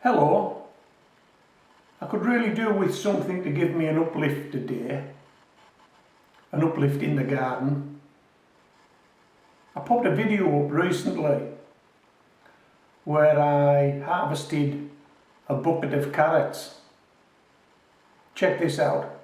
Hello, I could really do with something to give me an uplift today, an uplift in the garden. I popped a video up recently where I harvested a bucket of carrots. Check this out.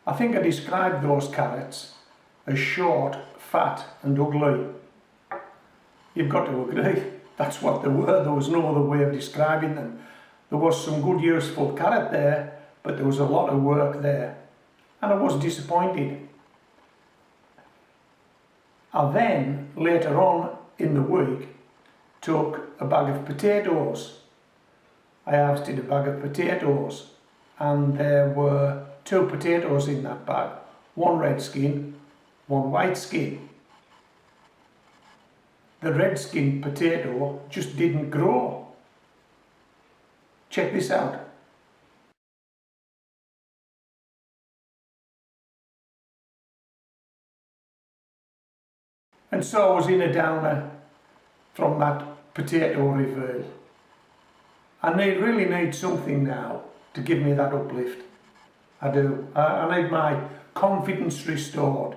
I think I described those carrots as short, fat and ugly. You've got to agree, that's what they were. There was no other way of describing them. There was some good useful carrot there, but there was a lot of work there, and I was disappointed. I then, later on in the week, took a bag of potatoes. I harvested a bag of potatoes, and there were 2 potatoes in that bag, 1 red skin, 1 white skin. The red skin potato just didn't grow. Check this out. And so I was in a downer from that potato reveal. I really need something now to give me that uplift. I do. I need my confidence restored.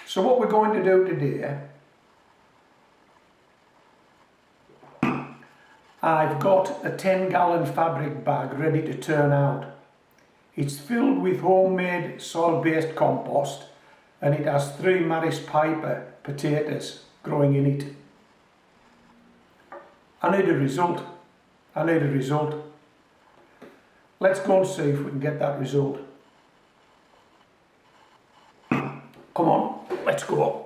So what we're going to do today, I've got a 10-gallon fabric bag ready to turn out. It's filled with homemade soil-based compost, and it has 3 Maris Piper potatoes growing in it. I need a result. I need a result. Let's go and see if we can get that result. Come on, let's go.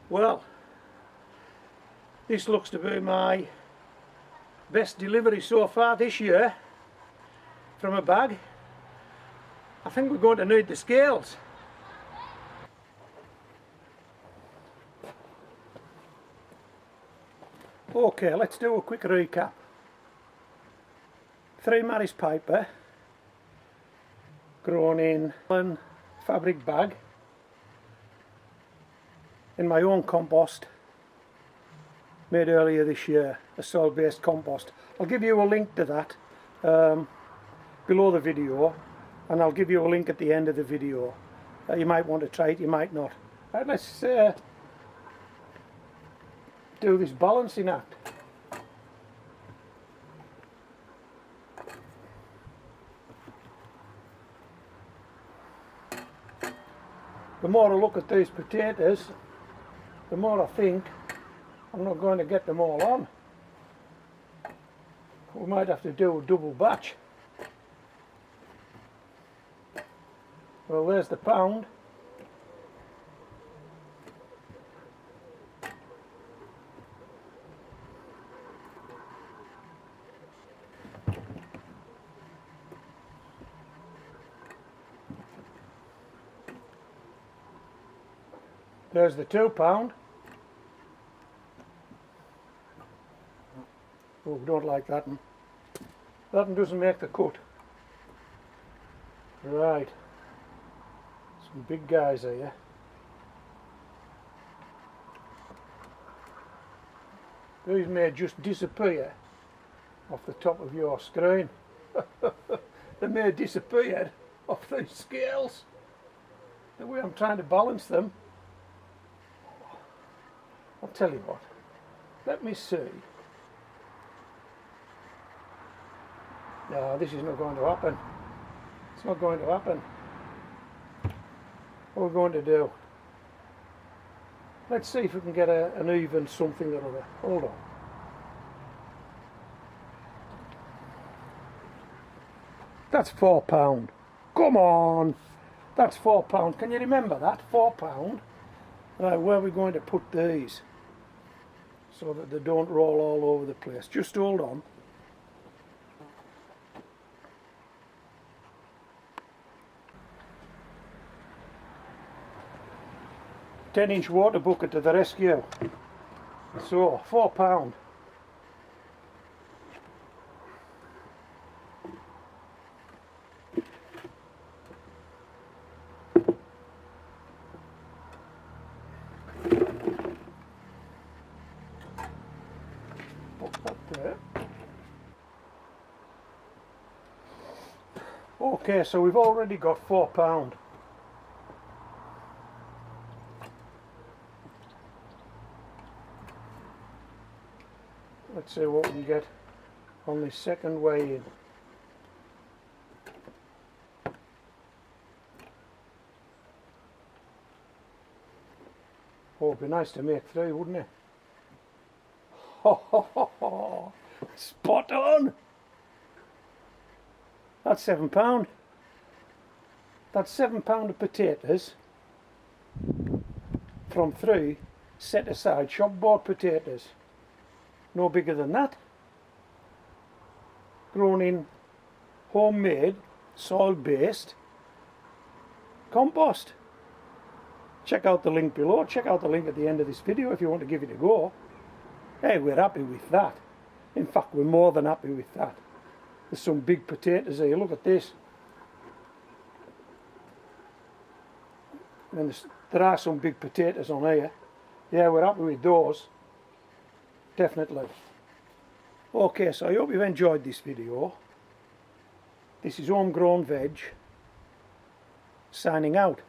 Well, this looks to be my best delivery so far this year from a bag. I think we're going to need the scales. Okay, let's do a quick recap. 3 Maris Piper grown in a fabric bag in my own compost made earlier this year, a soil based compost. I'll give you a link to that below the video, and I'll give you a link at the end of the video. You might want to try it, you might not. Right, let's do this balancing act. The more I look at these potatoes, the more I think I'm not going to get them all on. We might have to do a double batch. Well, there's the pound. There's the £2. Oh, we don't like that one. That one doesn't make the cut. Right. Some big guys here. These may just disappear off the top of your screen. They may disappear off these scales. The way I'm trying to balance them. I'll tell you what, let me see. No, this is not going to happen. It's not going to happen. What we're going to do, let's see if we can get an even something or other. Hold on. That's £4. Come on! That's £4. Can you remember that? £4. Right, where are we going to put these so that they don't roll all over the place? Just hold on. "10-inch water bucket to the rescue." So, £4. Okay, so we've already got £4. Let's see what we can get on the second way in. Oh, it'd be nice to make 3, wouldn't it? Ho ho ho ho! Spot on! That's £7. That's £7 of potatoes from 3 set aside shop bought potatoes. No bigger than that. Grown in homemade soil based compost. Check out the link below. Check out the link at the end of this video if you want to give it a go. Hey, we're happy with that. In fact, we're more than happy with that. There's some big potatoes here. Look at this. And there are some big potatoes on here. Yeah, we're happy with those. Definitely. Okay, so I hope you've enjoyed this video. This is Homegrown Veg signing out.